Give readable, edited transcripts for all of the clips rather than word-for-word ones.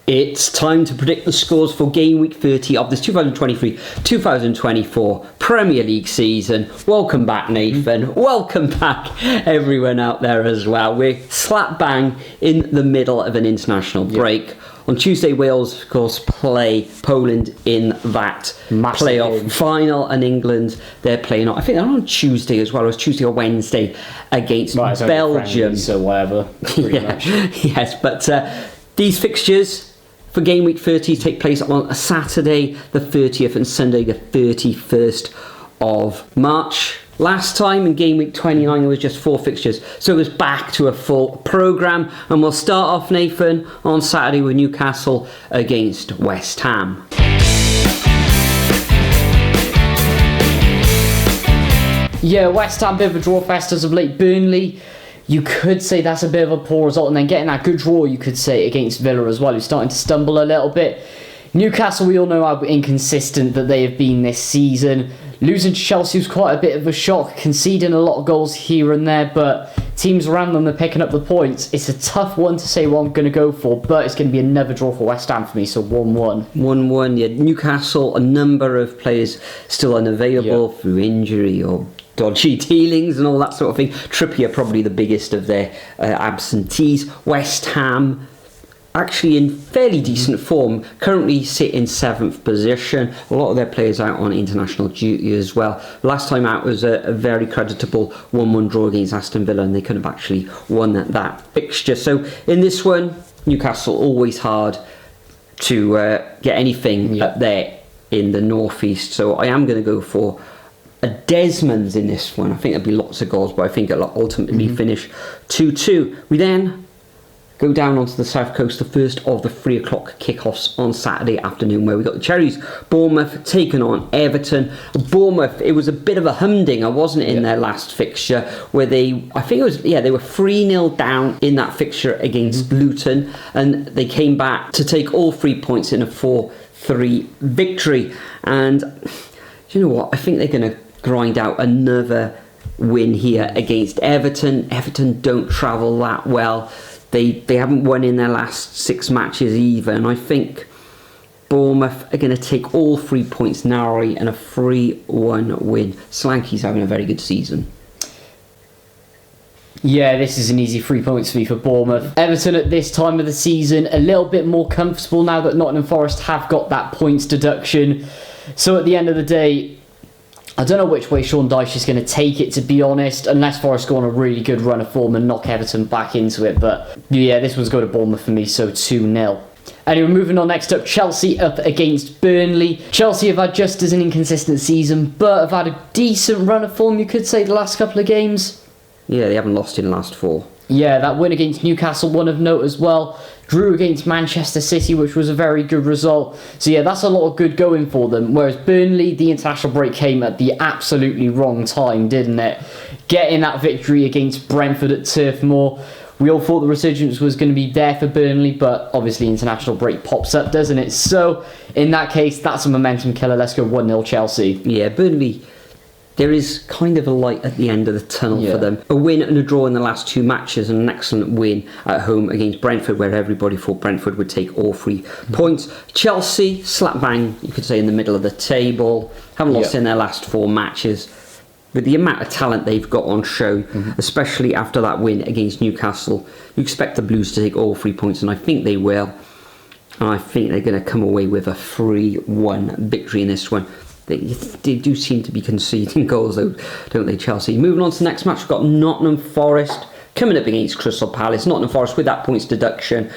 It's time to predict the scores for game week 30 of this 2023-2024 Premier League season. Welcome back, Nathan. Welcome back, everyone out there as well. We're slap bang in the middle of an international break. Yep. On Tuesday, Wales, of course, play Poland in that playoff final, and England, they're playing, I think they're on Tuesday as well. It was Tuesday or Wednesday against Belgium. So whatever, much. Yes, but these fixtures for game week 30 take place on a Saturday the 30th and Sunday the 31st of March. Last time in game week 29 there was just 4 fixtures, so it was back to a full programme, and we'll start off, Nathan, on Saturday with Newcastle against West Ham. Yeah, West Ham, bit of a draw fest as of late. Burnley, you could say that's a bit of a poor result, and then getting that good draw, you could say, against Villa as well, who's starting to stumble a little bit. Newcastle, we all know how inconsistent that they have been this season. Losing to Chelsea was quite a bit of a shock, conceding a lot of goals here and there, but teams around them are picking up the points. It's a tough one to say what I'm going to go for, but it's going to be another draw for West Ham for me, so 1-1. 1-1, yeah. Newcastle, a number of players still unavailable through injury or dodgy dealings and all that sort of thing. Trippier probably the biggest of their absentees. West Ham actually in fairly decent form, currently sit in 7th position. A lot of their players out on international duty as well. Last time out was a very creditable 1-1 draw against Aston Villa, and they could have actually won that fixture. So in this one, Newcastle always hard to get anything up there in the northeast. So I am going to go for a Desmond's in this one. I think there'll be lots of goals, but I think it'll ultimately finish 2-2. We then go down onto the south coast, the first of the 3 o'clock kickoffs on Saturday afternoon, where we got the Cherries. Bournemouth taking on Everton. Bournemouth, it was a bit of a humdinger, wasn't it, in their last fixture, where they were 3-0 down in that fixture against Luton, and they came back to take all 3 points in a 4-3 victory. And do you know what? I think they're going to grind out another win here against Everton. Everton don't travel that well. They haven't won in their last 6 matches either, and I think Bournemouth are going to take all 3 points narrowly and a 3-1 win. Slanky's having a very good season. Yeah, this is an easy 3 points for me for Bournemouth. Everton at this time of the season, a little bit more comfortable now that Nottingham Forest have got that points deduction. So at the end of the day, I don't know which way Sean Dyche is going to take it, to be honest, unless Forest go on a really good run of form and knock Everton back into it. But yeah, this one's going to Bournemouth for me, so 2-0. Anyway, moving on next up, Chelsea up against Burnley. Chelsea have had just as an inconsistent season, but have had a decent run of form, you could say, the last couple of games. Yeah, they haven't lost in the last 4. Yeah, that win against Newcastle, one of note as well. Drew against Manchester City, which was a very good result. So yeah, that's a lot of good going for them. Whereas Burnley, the international break came at the absolutely wrong time, didn't it? Getting that victory against Brentford at Turf Moor. We all thought the resurgence was going to be there for Burnley, but obviously international break pops up, doesn't it? So in that case, that's a momentum killer. Let's go 1-0 Chelsea. Yeah, Burnley, there is kind of a light at the end of the tunnel for them. A win and a draw in the last 2 matches, and an excellent win at home against Brentford, where everybody thought Brentford would take all 3 points. Chelsea, slap bang, you could say, in the middle of the table. Haven't lost in their last 4 matches. With the amount of talent they've got on show, especially after that win against Newcastle, you expect the Blues to take all 3 points, and I think they will. And I think they're going to come away with a 3-1 victory in this one. They do seem to be conceding goals, though, don't they, Chelsea? Moving on to the next match, we've got Nottingham Forest coming up against Crystal Palace. Nottingham Forest with that points deduction.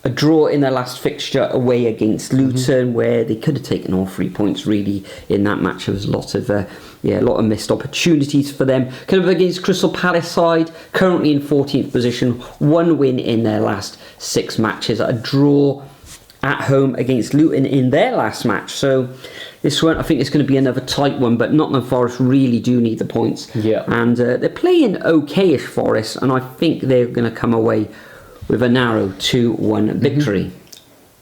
A draw in their last fixture away against Luton, where they could have taken all 3 points, really, in that match. There was a lot of missed opportunities for them. Coming up against Crystal Palace side, currently in 14th position. 1 win in their last 6 matches. A draw at home against Luton in their last match. So this one, I think it's going to be another tight one, but Nottingham Forest really do need the points. Yeah. And they're playing okay-ish Forest, and I think they're going to come away with a narrow 2-1 victory.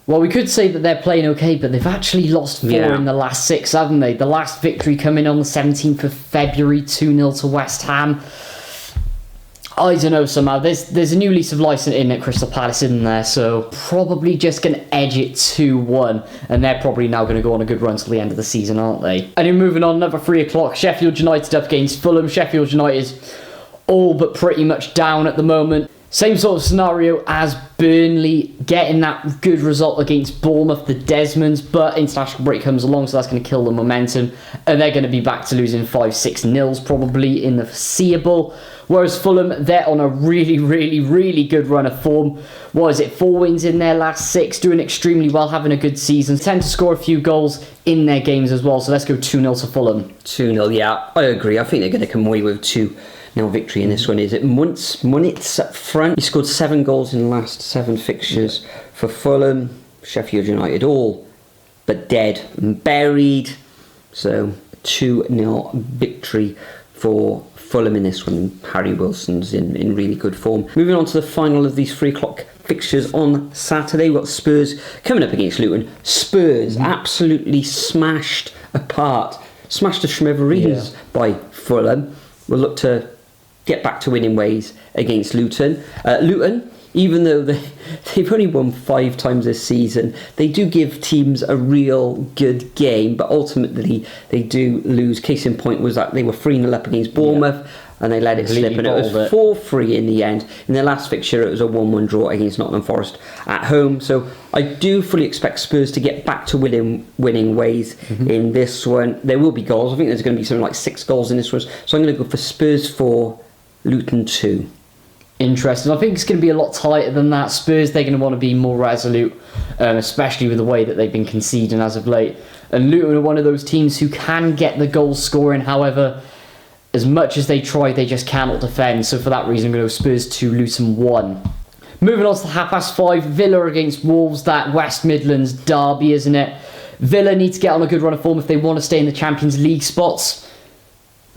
Well, we could say that they're playing okay, but they've actually lost 4 in the last 6, haven't they? The last victory coming on the 17th of February, 2-0 to West Ham. I don't know, somehow. There's a new lease of life in at Crystal Palace, isn't there? So probably just going to edge it 2-1. And they're probably now going to go on a good run till the end of the season, aren't they? And then moving on, another 3 o'clock. Sheffield United up against Fulham. Sheffield United all but pretty much down at the moment. Same sort of scenario as Burnley, getting that good result against Bournemouth, the Desmonds, but international break comes along, so that's going to kill the momentum, and they're going to be back to losing 5-6-0 probably in the foreseeable. Whereas Fulham, they're on a really, really, really good run of form. What is it, 4 wins in their last 6, doing extremely well, having a good season. Tend to score a few goals in their games as well, so let's go 2-0 to Fulham. 2-0, yeah, I agree. I think they're going to come away with 2-0 victory in this one. Is it Munitz up front? He scored 7 goals in the last 7 fixtures for Fulham. Sheffield United all but dead and buried. So 2-0 victory for Fulham in this one. Harry Wilson's in really good form. Moving on to the final of these 3 o'clock fixtures on Saturday. We've got Spurs coming up against Luton. Spurs absolutely smashed apart, smashed to smithereens by Fulham. We'll look to get back to winning ways against Luton. Luton, even though they've only won 5 times this season, they do give teams a real good game, but ultimately they do lose. Case in point was that they were 3-0 up against Bournemouth, and they let it slip, and it was 4-3 in the end. In their last fixture, it was a 1-1 draw against Nottingham Forest at home. So I do fully expect Spurs to get back to winning ways in this one. There will be goals. I think there's going to be something like 6 goals in this one. So I'm going to go for Spurs 4, Luton 2. Interesting. I think it's going to be a lot tighter than that. Spurs, they're going to want to be more resolute, especially with the way that they've been conceding as of late. And Luton are one of those teams who can get the goal scoring. However, as much as they try, they just cannot defend. So for that reason, I'm going to go Spurs 2, Luton 1. Moving on to the 5:30, Villa against Wolves, that West Midlands derby, isn't it? Villa need to get on a good run of form if they want to stay in the Champions League spots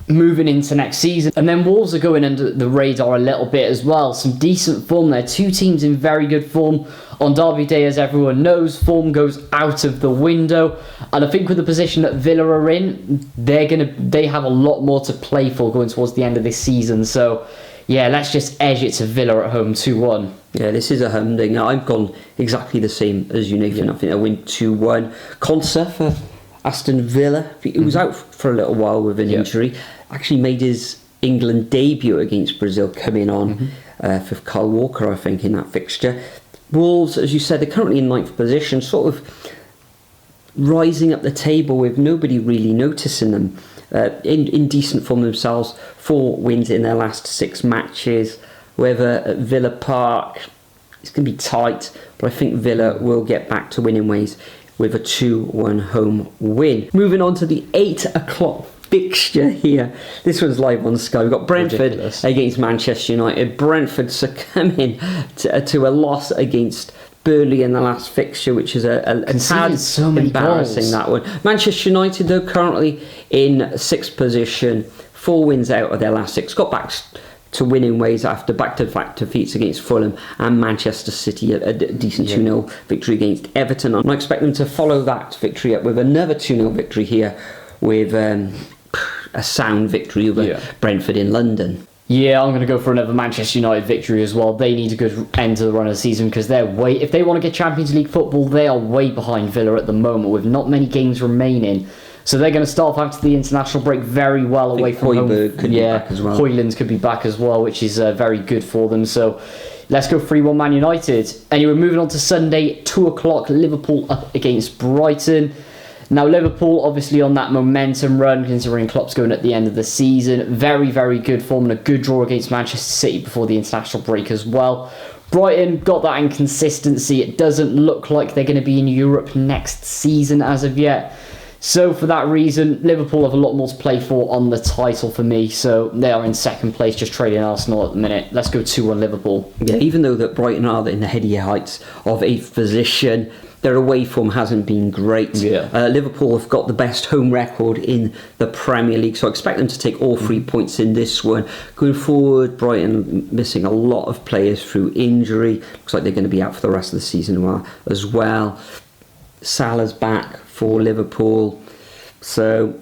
moving into next season. And then Wolves are going under the radar a little bit as well. Some decent form there. 2 teams in very good form. On Derby Day, as everyone knows, form goes out of the window. And I think with the position that Villa are in, they have a lot more to play for going towards the end of this season. So yeah, let's just edge it to Villa at home 2-1. Yeah, this is a humdinger. I've gone exactly the same as you, Nathan. I think they'll win 2-1. Konsa for Aston Villa. He was out for a little while with an injury. Actually made his England debut against Brazil, coming on for Kyle Walker, I think, in that fixture. Wolves, as you said, they're currently in 9th position, sort of rising up the table with nobody really noticing them. In decent form themselves, 4 wins in their last 6 matches. However, at Villa Park, it's going to be tight, but I think Villa will get back to winning ways with a 2-1 home win. Moving on to the 8 o'clock fixture here. This one's live on Sky. We've got Brentford against Manchester United. Brentford succumbing to a loss against Burnley in the last fixture, which is a tad so many embarrassing goals. That one. Manchester United, though, currently in 6th position, 4 wins out of their last 6. Got back to winning ways after back-to-back defeats against Fulham and Manchester City, a decent 2-0 victory against Everton. And I expect them to follow that victory up with another 2-0 victory here with a sound victory over Brentford in London. Yeah, I'm going to go for another Manchester United victory as well. They need a good end to the run of the season because if they want to get Champions League football, they are way behind Villa at the moment with not many games remaining. So they're going to start off after the international break very well away from home. Could be back as well. Hoylands could be back as well, which is very good for them. So let's go 3-1 Man United. Anyway, moving on to Sunday, 2 o'clock, Liverpool up against Brighton. Now, Liverpool, obviously on that momentum run, considering Klopp's going at the end of the season. Very, very good form and a good draw against Manchester City before the international break as well. Brighton got that inconsistency. It doesn't look like they're going to be in Europe next season as of yet. So for that reason, Liverpool have a lot more to play for on the title for me. So they are in 2nd place, just trailing Arsenal at the minute. Let's go 2-1 Liverpool. Yeah, even though that Brighton are in the heady heights of 8th position, their away form hasn't been great. Liverpool have got the best home record in the Premier League, so I expect them to take all 3 points in this one. Going forward, Brighton missing a lot of players through injury. Looks like they're going to be out for the rest of the season as well. Salah's back for Liverpool, so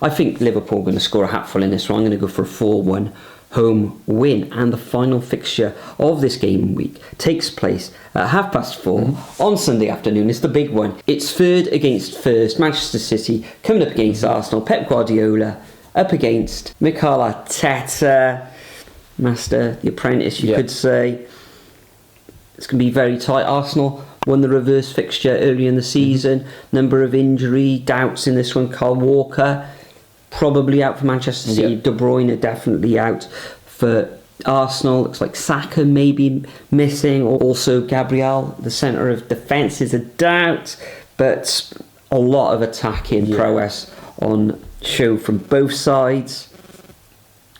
I think Liverpool are going to score a hatful in this one. I'm going to go for a 4-1 home win. And the final fixture of this game week takes place at 4:30 on Sunday afternoon. It's the big one. It's third against first, Manchester City coming up against Arsenal. Pep Guardiola up against Mikel Arteta, Master, the apprentice, you could say. It's going to be very tight. Arsenal won the reverse fixture early in the season. Number of injury doubts in this one. Kyle Walker probably out for Manchester City. De Bruyne definitely out for Arsenal. Looks like Saka may be missing. Also Gabriel, the centre of defence, is a doubt. But a lot of attacking prowess on show from both sides.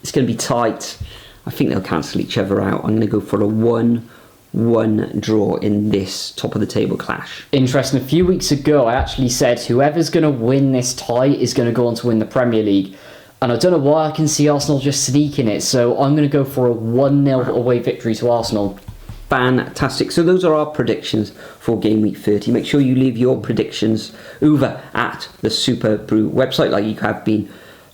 It's going to be tight. I think they'll cancel each other out. I'm going to go for a 1-1 draw in this top of the table clash. Interesting. A few weeks ago, I actually said whoever's going to win this tie is going to go on to win the Premier League. And I don't know why I can see Arsenal just sneaking it. So I'm going to go for a 1-0 away victory to Arsenal. Fantastic. So those are our predictions for Game Week 30. Make sure you leave your predictions over at the Superbru website like you have been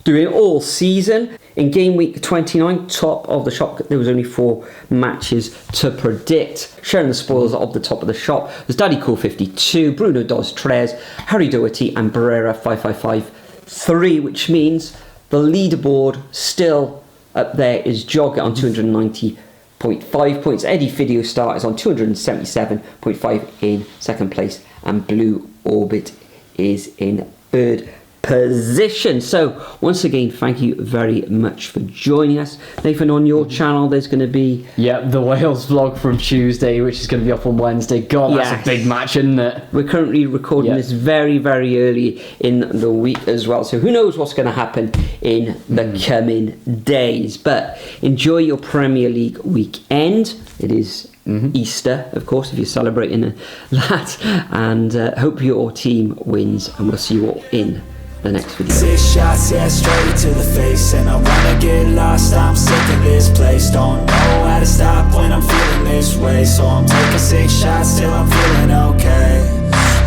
doing all season. In Game Week 29, top of the shop, there was only 4 matches to predict. Sharing the spoils of the top of the shop was Daddy Cool 52, Bruno Dos Tres, Harry Doherty and Barrera 5553, which means the leaderboard still up there is Jogger on 290.5 points. Eddie Video Star is on 277.5 in second place, and Blue Orbit is in third position. So once again, thank you very much for joining us. Nathan, on your channel there's going to be the Wales vlog from Tuesday, which is going to be up on Wednesday. God, that's a big match, isn't it? We're currently recording this very, very early in the week as well, so who knows what's going to happen in the coming days. But enjoy your Premier League weekend. It is Easter, of course, if you're celebrating that, and hope your team wins, and we'll see you all in the next video. 6 shots, yeah, straight to the face, and I wanna get lost. I'm sick of this place, don't know how to stop when I'm feeling this way. So I'm taking 6 shots till I'm feeling okay.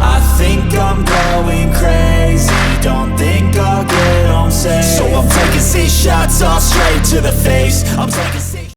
I think I'm going crazy, don't think I'll get home safe. So I'm taking 6 shots all straight to the face. I'm taking